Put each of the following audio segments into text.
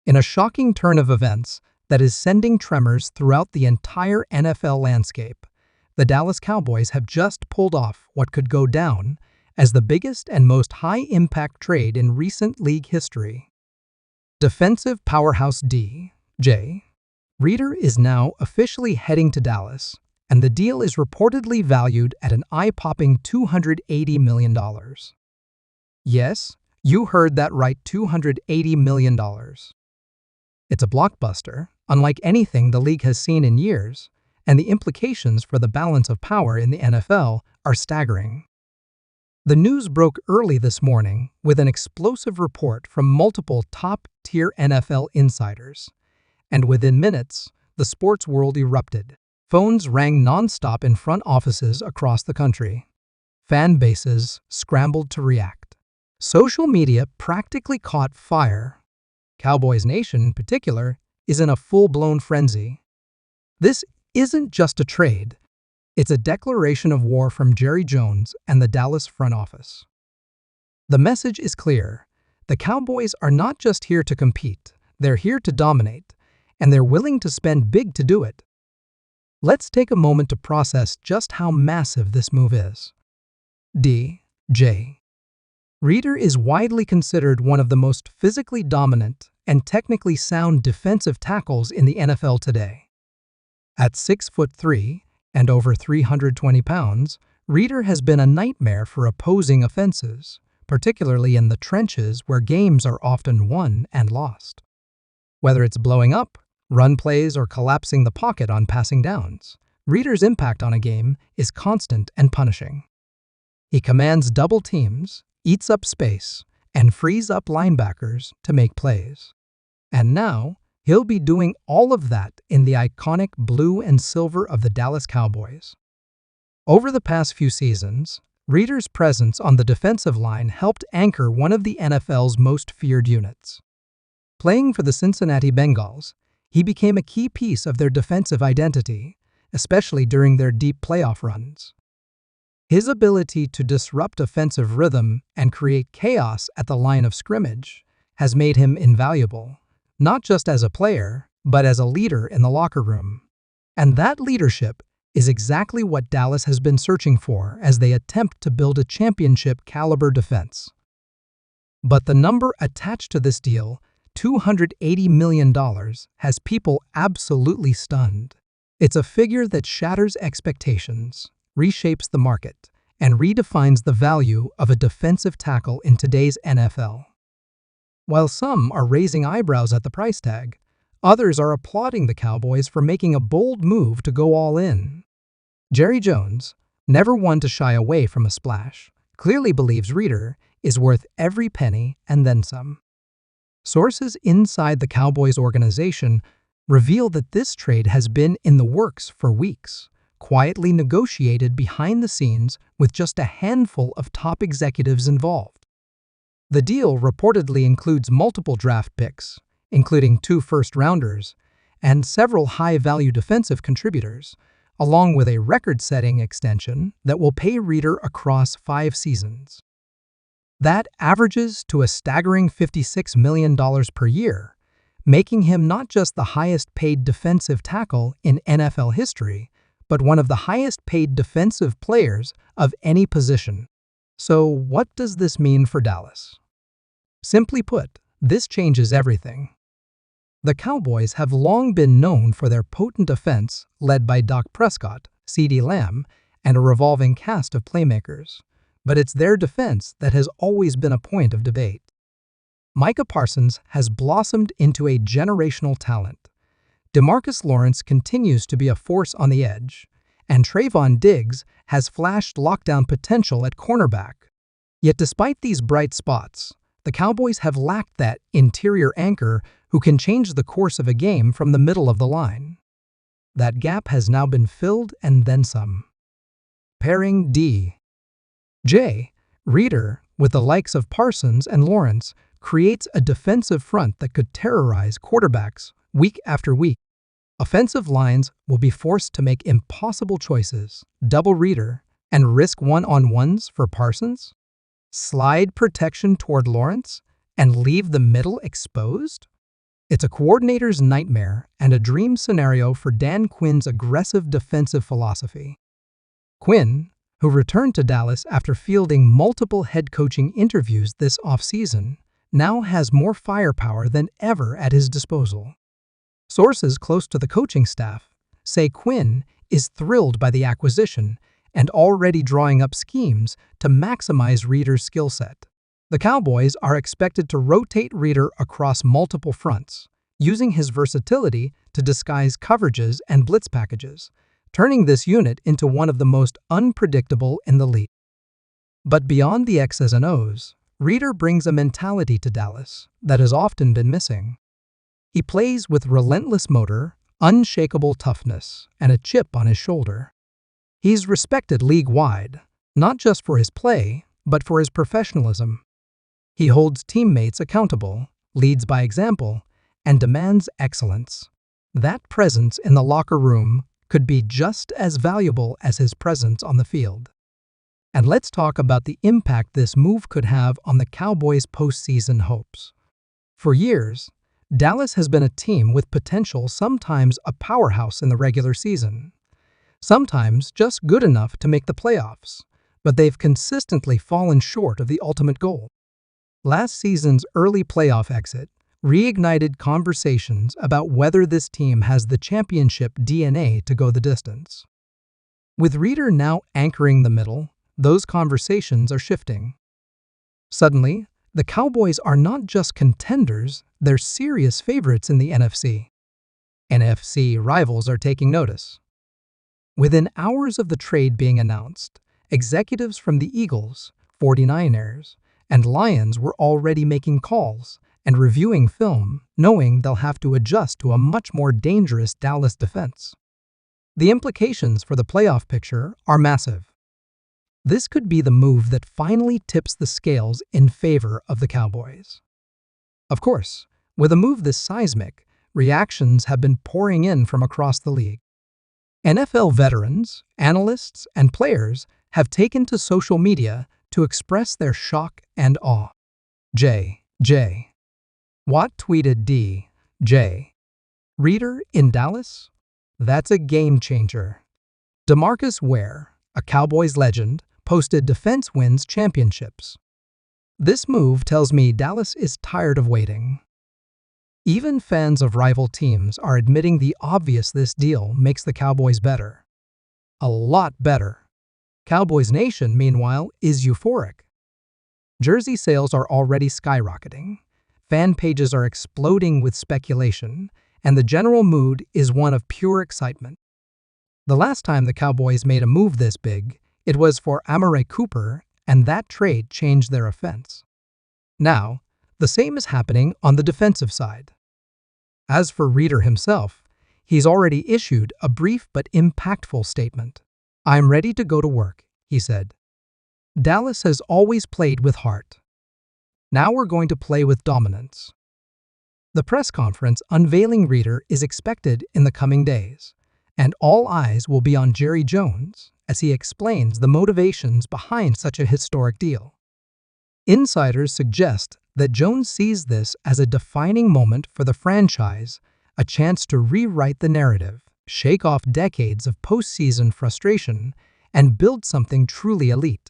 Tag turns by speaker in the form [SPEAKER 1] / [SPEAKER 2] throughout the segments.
[SPEAKER 1] In a shocking turn of events that is sending tremors throughout the entire NFL landscape, the Dallas Cowboys have just pulled off what could go down as the biggest and most high-impact trade in recent league history. Defensive powerhouse D.J. Reader is now officially heading to Dallas, and the deal is reportedly valued at an eye-popping $280 million. Yes, you heard that right, $280 million. It's a blockbuster, unlike anything the league has seen in years, and the implications for the balance of power in the NFL are staggering. The news broke early this morning with an explosive report from multiple top-tier NFL insiders, and within minutes, the sports world erupted. Phones rang non-stop in front offices across the country. Fan bases scrambled to react. Social media practically caught fire. Cowboys Nation, in particular, is in a full-blown frenzy. This isn't just a trade. It's a declaration of war from Jerry Jones and the Dallas front office. The message is clear. The Cowboys are not just here to compete. They're here to dominate, and they're willing to spend big to do it. Let's take a moment to process just how massive this move is. D.J. Reader is widely considered one of the most physically dominant and technically sound defensive tackles in the NFL today. At 6'3" and over 320 pounds, Reader has been a nightmare for opposing offenses, particularly in the trenches where games are often won and lost. Whether it's blowing up, run plays, or collapsing the pocket on passing downs, Reader's impact on a game is constant and punishing. He commands double teams, eats up space, and frees up linebackers to make plays. And now, he'll be doing all of that in the iconic blue and silver of the Dallas Cowboys. Over the past few seasons, Reader's presence on the defensive line helped anchor one of the NFL's most feared units. Playing for the Cincinnati Bengals, he became a key piece of their defensive identity, especially during their deep playoff runs. His ability to disrupt offensive rhythm and create chaos at the line of scrimmage has made him invaluable, not just as a player, but as a leader in the locker room. And that leadership is exactly what Dallas has been searching for as they attempt to build a championship-caliber defense. But the number attached to this deal, $280 million, has people absolutely stunned. It's a figure that shatters expectations, reshapes the market, and redefines the value of a defensive tackle in today's NFL. While some are raising eyebrows at the price tag, others are applauding the Cowboys for making a bold move to go all in. Jerry Jones, never one to shy away from a splash, clearly believes Reader is worth every penny and then some. Sources inside the Cowboys organization reveal that this trade has been in the works for weeks, quietly negotiated behind the scenes with just a handful of top executives involved. The deal reportedly includes multiple draft picks, including 2 first-rounders, and several high-value defensive contributors, along with a record-setting extension that will pay Reader across 5 seasons. That averages to a staggering $56 million per year, making him not just the highest-paid defensive tackle in NFL history, but one of the highest-paid defensive players of any position. So what does this mean for Dallas? Simply put, this changes everything. The Cowboys have long been known for their potent offense led by Dak Prescott, CeeDee Lamb, and a revolving cast of playmakers. But it's their defense that has always been a point of debate. Micah Parsons has blossomed into a generational talent. DeMarcus Lawrence continues to be a force on the edge, and Trayvon Diggs has flashed lockdown potential at cornerback. Yet despite these bright spots, the Cowboys have lacked that interior anchor who can change the course of a game from the middle of the line. That gap has now been filled and then some. Pairing D.J. Reader with the likes of Parsons and Lawrence creates a defensive front that could terrorize quarterbacks week after week. Offensive lines will be forced to make impossible choices, double Reader, and risk one-on-ones for Parsons, slide protection toward Lawrence, and leave the middle exposed. It's a coordinator's nightmare and a dream scenario for Dan Quinn's aggressive defensive philosophy. Quinn, who returned to Dallas after fielding multiple head coaching interviews this offseason, now has more firepower than ever at his disposal. Sources close to the coaching staff say Quinn is thrilled by the acquisition and already drawing up schemes to maximize Reader's skill set. The Cowboys are expected to rotate Reader across multiple fronts, using his versatility to disguise coverages and blitz packages, turning this unit into one of the most unpredictable in the league. But beyond the X's and O's, Reader brings a mentality to Dallas that has often been missing. He plays with relentless motor, unshakable toughness, and a chip on his shoulder. He's respected league-wide, not just for his play, but for his professionalism. He holds teammates accountable, leads by example, and demands excellence. That presence in the locker room could be just as valuable as his presence on the field. And let's talk about the impact this move could have on the Cowboys' postseason hopes. For years, Dallas has been a team with potential, sometimes a powerhouse in the regular season, sometimes just good enough to make the playoffs, but they've consistently fallen short of the ultimate goal. Last season's early playoff exit reignited conversations about whether this team has the championship DNA to go the distance. With Reader now anchoring the middle, those conversations are shifting. Suddenly, the Cowboys are not just contenders, they're serious favorites in the NFC. NFC rivals are taking notice. Within hours of the trade being announced, executives from the Eagles, 49ers, and Lions were already making calls and reviewing film, knowing they'll have to adjust to a much more dangerous Dallas defense. The implications for the playoff picture are massive. This could be the move that finally tips the scales in favor of the Cowboys. Of course, with a move this seismic, reactions have been pouring in from across the league. NFL veterans, analysts, and players have taken to social media to express their shock and awe. J. Watt tweeted D.J. Reader in Dallas? That's a game changer. DeMarcus Ware, a Cowboys legend, posted defense wins championships. This move tells me Dallas is tired of waiting. Even fans of rival teams are admitting the obvious: this deal makes the Cowboys better. A lot better. Cowboys Nation, meanwhile, is euphoric. Jersey sales are already skyrocketing, fan pages are exploding with speculation, and the general mood is one of pure excitement. The last time the Cowboys made a move this big, it was for Amari Cooper, and that trade changed their offense. Now, the same is happening on the defensive side. As for Reader himself, he's already issued a brief but impactful statement. "I'm ready to go to work," he said. "Dallas has always played with heart. Now we're going to play with dominance." The press conference unveiling Reader is expected in the coming days, and all eyes will be on Jerry Jones as he explains the motivations behind such a historic deal. Insiders suggest that Jones sees this as a defining moment for the franchise, a chance to rewrite the narrative, shake off decades of postseason frustration, and build something truly elite.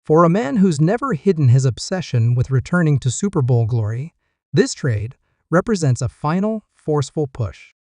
[SPEAKER 1] For a man who's never hidden his obsession with returning to Super Bowl glory, this trade represents a final, forceful push.